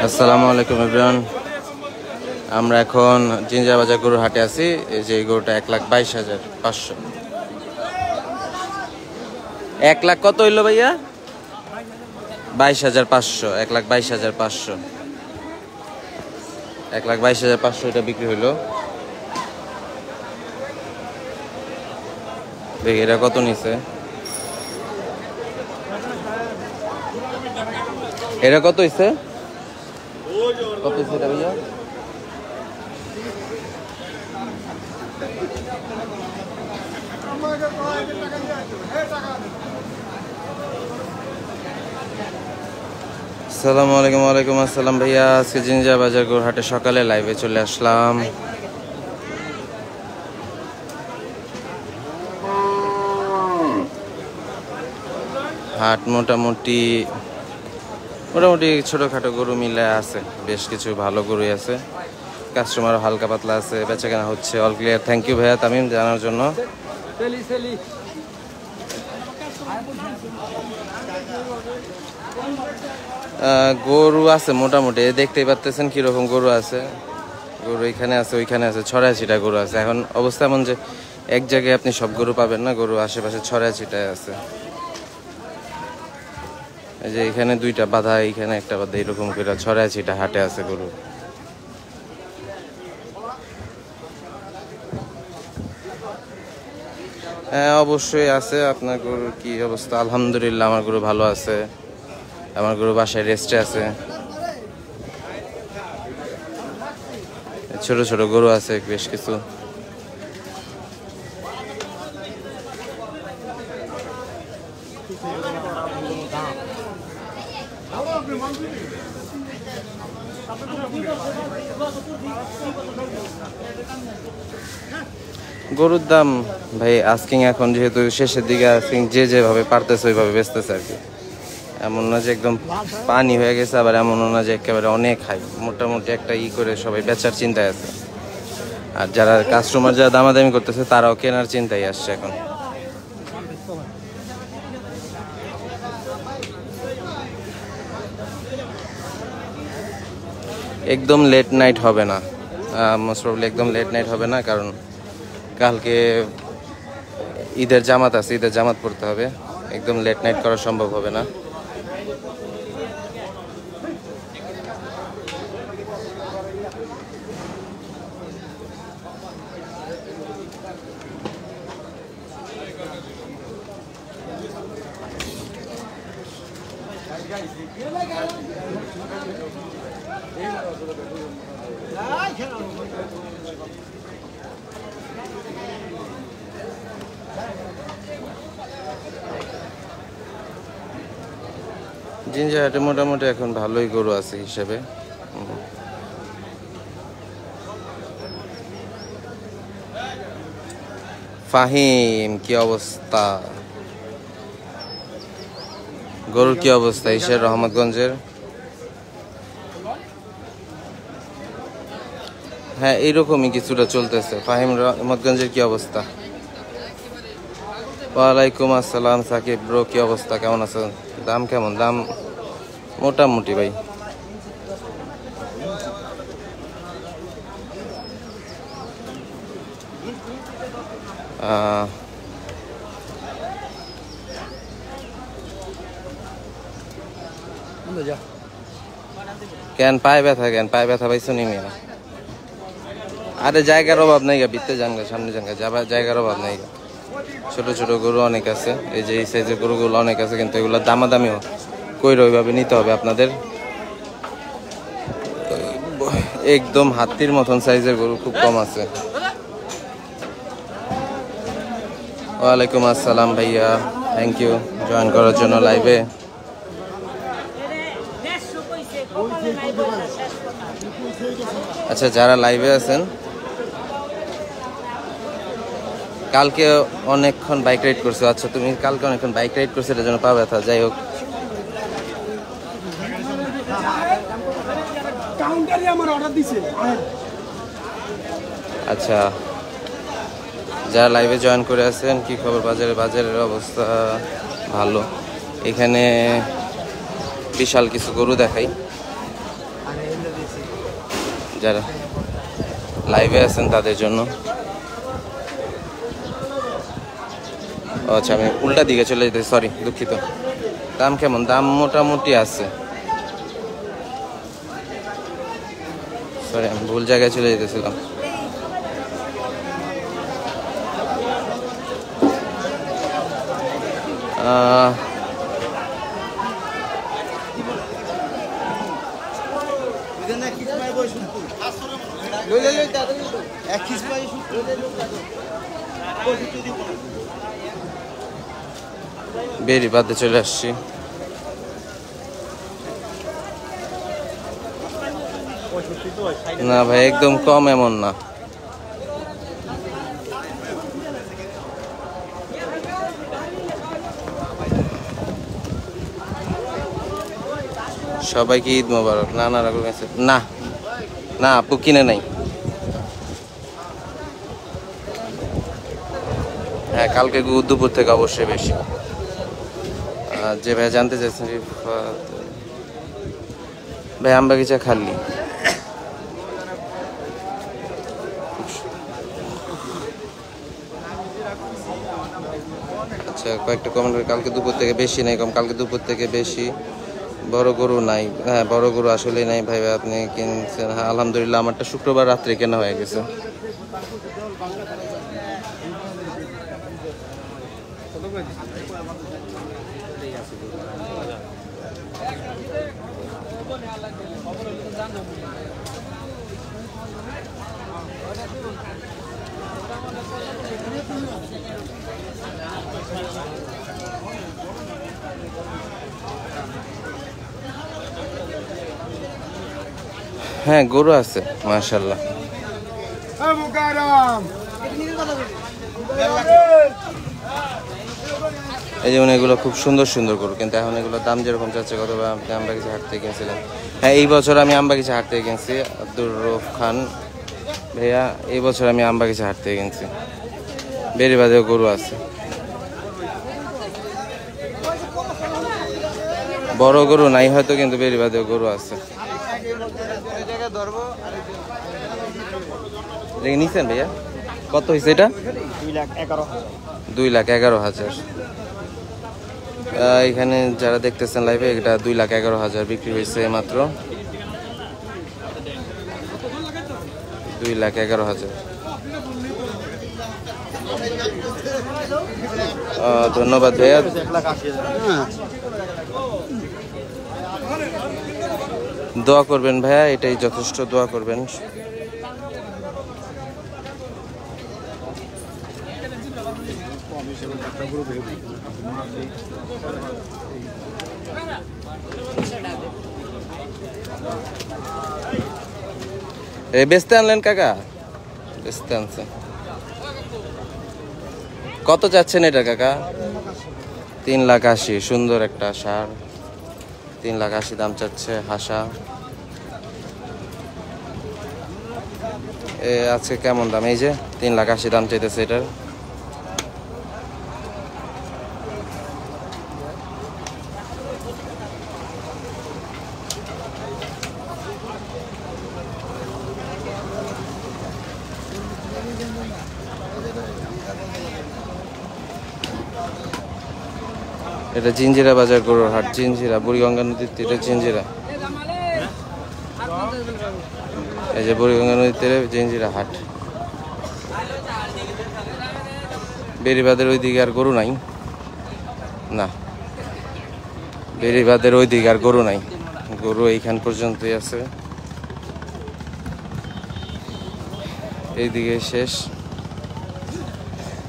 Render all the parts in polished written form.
আসসালামু আলাইকুম এভরিওয়ান। আমরা এখন জিঞ্জার বাজার গরুর হাটে আছি। এই যে গরুটা 1,22,500। 1 লাখ কত হইলো ভাইয়া? 22,500। 1,22,500। 1,22,500 এটা বিক্রি হইলো। দেখি এটা কত নিছে। এটা কত হইছে? কত হইছে এটা ভাইয়া? আসসালামু আলাইকুম। ওয়ালাইকুম আসসালাম ভাইয়া। আজকে জিঞ্জার বাজার গরুর হাটে সকালে লাইভে চলে আসলাম। হাট মোটামুটি ছোটখাটো গরু মিলে আছে, বেশ কিছু ভালো গরুই আছে, কাস্টমার হালকা পাতলা আছে, বেচা কেনা হচ্ছে। All clear. থ্যাংক ইউ ভাইয়া তামিম জানার জন্য। গরু আছে মোটামুটি, দেখতেই পাচ্ছেন কিরকম গরু আছে। গরু এখানে আছে, ওইখানে আছে, 86টা গরু আছে। এখন অবস্থা এমন যে এক জায়গায় আপনি সব গরু পাবেন না, গরু আশেপাশে 86টায় আছে। এই যে এখানে 2টা বাঁধা, এখানে একটা বাঁধা, এরকম করে 86টা হাটে আছে গরু। হ্যাঁ অবশ্যই আছে। আপনার গরুর কি অবস্থা? আলহামদুলিল্লাহ আমার গরু ভালো আছে, আমার গরু বাসায় রেস্টে আছে। ছোট ছোট গরু আছে বেশ কিছু। গরুর দাম ভাই আস্কিং এখন যেহেতু শেষের দিকে, আস্কিং যে যেভাবে পারতেছে ওইভাবে বেচতেছে আর কি। এমন না যে একদম পানি হয়ে গেছে, আবার এমনও না যে একেবারে অনেক হাই। মোটামুটি একটা করে সবাই বেচার চিন্তায় আছে। আর যারা কাস্টমার যারা দামাদামি করতেছে তারাও কেনার চিন্তায় আসছে এখন। একদম লেট নাইট হবে না, মোস্ট প্রবলি একদম লেট নাইট হবে না, কারণ কালকে ঈদের জামাত আছে, ঈদের জামাত পড়তে হবে। একদম লেট নাইট করা সম্ভব হবে না। জিঞ্জার হাটে মোটামুটি এখন ভালোই গরু আছে হিসেবে। ফাহিম কি অবস্থা? গরুর কি অবস্থা? ঈশ্বর রহমতগঞ্জের। হ্যাঁ এইরকমই কিছুটা চলতেছে। ফাহিম রহমতগঞ্জের কি অবস্থা? ওয়ালাইকুম আসসালাম সাকিব ব্রো, কি অবস্থা, কেমন আছেন? দাম কেমন? দাম মোটামুটি ভাই। কেন পায়ে ব্যথা? কেন পায়ে ব্যথা পাইছো নি মেয়ে? আরে জায়গার অভাব নাই গা, বিত্তে যান গা, সামনে যান গা, যাবার জায়গার অভাব নাই গা। ছোট ছোট গরু অনেক আছে, এই যে এই সাইজের গরুগুলো অনেক আছে, কিন্তু এগুলো দামাদামিও কইর ওইভাবে নিতে হবে আপনাদের। একদম হাতির মতন সাইজের গরু খুব কম আছে। ওয়ালাইকুম আসসালাম ভাইয়া, থ্যাংক ইউ জয়েন করার জন্য লাইভে। আচ্ছা যারা লাইভে আছেন, কালকে অনেকক্ষণ বাইক রাইড করছো। আচ্ছা তুমি কালকে অনেকক্ষণ বাইক রাইড করছো, এটার জন্য পা ব্যথা। যাই হোক, আচ্ছা যারা লাইভে জয়েন করে আছেন, কি খবর? বাজারের অবস্থা ভালো। এখানে বিশাল কিছু গরু দেখাই, যারা লাইভে আছেন তাদের জন্য। আচ্ছা, আমি উল্টা দিকে চলে যেতে, সরি, দুঃখিত। দাম কেমন? দাম মোটামুটি আছে, সরি আমি ভুল জায়গায় চলে যেতেছিলাম। বেরিবাদে চলে আসছি। না ভাই, একদম কম এমন না। সবাইকে ঈদ মোবারক। না না না না, আপু কিনে নাই। হ্যাঁ, কালকে দুপুর থেকে অবশ্যই বেশি। যে ভাই জানতে চাইছেন, ভাই আমবাগিচা খালি। আচ্ছা, কয়েকটা কমেন্ট করে, কালকে দুপুর থেকে বেশি নাই কম, কালকে দুপুর থেকে বেশি। বড় গরু নাই, হ্যাঁ বড় গরু আসলে নাই ভাই। আপনি কিনছেন? হ্যাঁ আলহামদুলিল্লাহ, আমারটা শুক্রবার রাত্রে কেনা হয়ে গেছে। হ্যাঁ গরু আছে মাশাআল্লাহ। এই যেমন এগুলো খুব সুন্দর সুন্দর গরু, কিন্তু এখন এগুলোর দাম যেরকম চাচ্ছে, কত আপনি আমবাগিচা হাট থেকে কিনছিলেন? হ্যাঁ এই বছর আমি আমবাগিচা হাট থেকে কিনছি, আব্দুর রউফ খান ভাইয়া। এই বছর আমি আমবাগিচা হাট থেকে কিনছি। বেরিবাদেও গরু আছে, বড় গরু নাই হয়তো, কিন্তু বেরিবাদেও গরু আছে। নিছেন ভাইয়া? কত হয়েছে এটা? 2,11,000। এখানে যারা দেখতেছেন লাইভে, এটা 2,11,000 বিক্রি হয়েছে মাত্র। 2,11,000। ধন্যবাদ ভাইয়া। দোয়া করবেন ভাইয়া, এটাই যথেষ্ট, দোয়া করবেন। বেচতে আনলেন কাকা? বেচতে আনছেন। কত চাচ্ছেন এটা কাকা? 3,80,000। সুন্দর একটা ষাঁড়, 3,80,000 দাম চাচ্ছে। হাসা আজকে কেমন দাম? এই যে 3,80,000 দাম চাইতেছে এটার। এটা জিঞ্জিরা বাজার গরুর হাট, জিঞ্জিরা, বুড়িগঙ্গা নদীর তীরে জিঞ্জিরা। এই যে বুড়িগঙ্গা নদীর তীরে জিঞ্জিরা হাট। বেরিবাদের ওই দিকে আর গরু নাই, না বেরিবাদের ওই দিকে আর গরু নাই, গরু এইখান পর্যন্তই আছে, এইদিকে শেষ।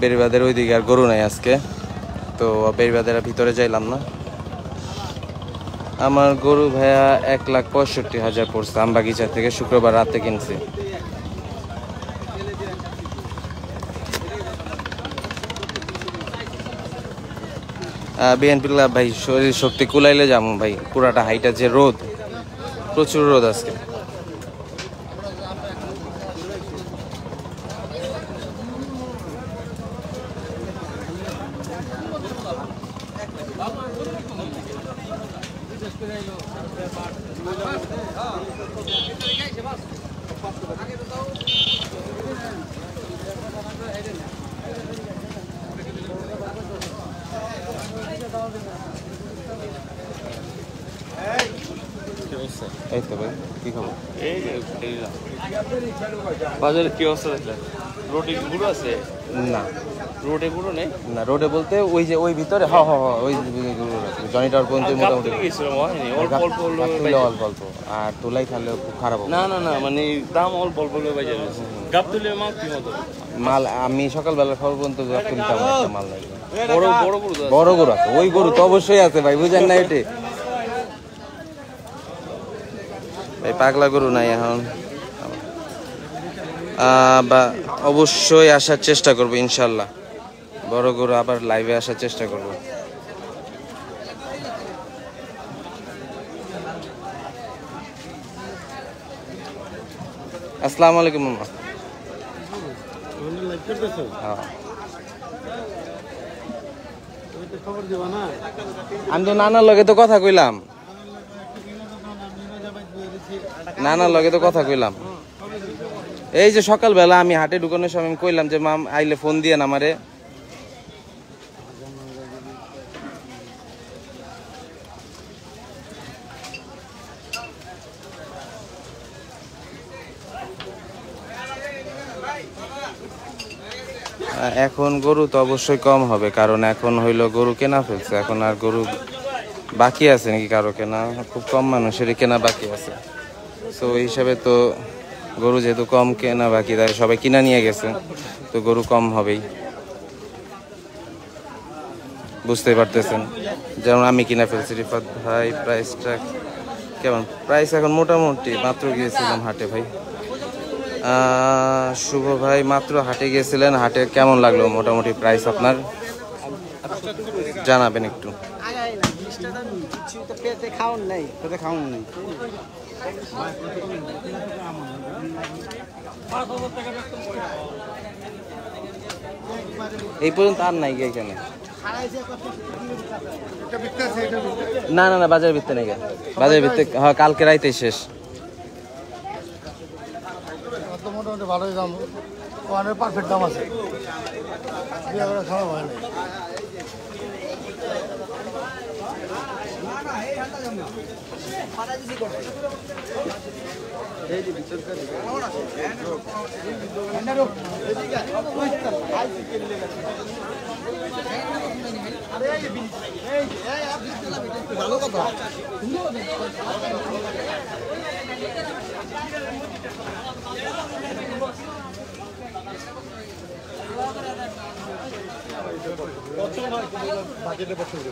বেরিবাদের ওই দিকে আর গরু নাই আজকে, তো বেরিবাদের ভিতরে যাইলাম না। আমার গরু ভাইয়া 1,65,000 পড়ছে, আমবাগিচা থেকে শুক্রবার রাতে কিনছি। বিএনপি ক্লাব ভাই, শরীর শক্তি কুলাইলে যাবো ভাই। পুরাটা হাইটা যে রোদ, প্রচুর রোদ আজকে। এই তো ভাই কি খবর? বাজারে কি অবস্থা দেখলেন? রোডে গুঁড়ো আছে? না রোডে গুঁড়ো নেই? না, রোডে বলতে ওই যে ওই ভিতরে হ হ হ ওই জনিটার পর্যন্ত মোটামুটি অল্প অল্প অল্প অল্প আর তুলাই খালে খুব খারাপ হবে। না না না, মানে দাম অল্প অল্প বাজার আছে। গাব তুলে মাল কি মতো মাল আমি সকালবেলা খাবার পর্যন্ত তুলতাম একটা মাল লাগবে। বড় বড় গরু বড় গরু আছে, ওই গরু তো অবশ্যই আছে ভাই, বুঝেন না এটি ভাই, পাগলা গরু নাই এখন। বা অবশ্যই আসার চেষ্টা করবো ইনশাল্লাহ, বড় গরু আবার লাইভে আসার চেষ্টা করব। আসসালামু আলাইকুম মামা। আমি তো নানার লগে তো কথা কইলাম, নানার লগে তো কথা কইলাম। এই যে সকালবেলা আমি হাটে ঢুকানোর সময় আমি কইলাম যে মাম আইলে ফোন দিয়ে না আমারে। এখন গরু তো অবশ্যই কম হবে, কারণ এখন হইলো গরু কেনা ফেলছে, এখন আর গরু বাকি আছে নাকি কারো কেনা? খুব কম মানুষেরই কেনা বাকি আছে। তো এই হিসাবে তো গরু যেহেতু কম কেনা বাকি, তাই সবাই কিনা নিয়ে গেছে, তো গরু কম হবেই, বুঝতেই পারতেছেন। যেমন আমি কিনা ফেলছি। রিফাত ভাই প্রাইসটা কেমন? প্রাইস এখন মোটামুটি, মাত্র গিয়েছিলাম হাটে ভাই। শুভ ভাই মাত্র হাটে গিয়েছিলেন, হাটে কেমন লাগলো মোটামুটি প্রাইস আপনার জানাবেন একটু। এই পর্যন্ত আর নাই গে এখানে? না না না, বাজারের ভিত্তে নেই, বাজারের ভিত্তে হ্যাঁ কালকে রাইতে শেষ। মোটামুটি ভালোই দাম, ওয়ানের পারফেক্ট দাম আছে, খারাপ হয় না। ভালো কথা। বাজেটে পছন্দ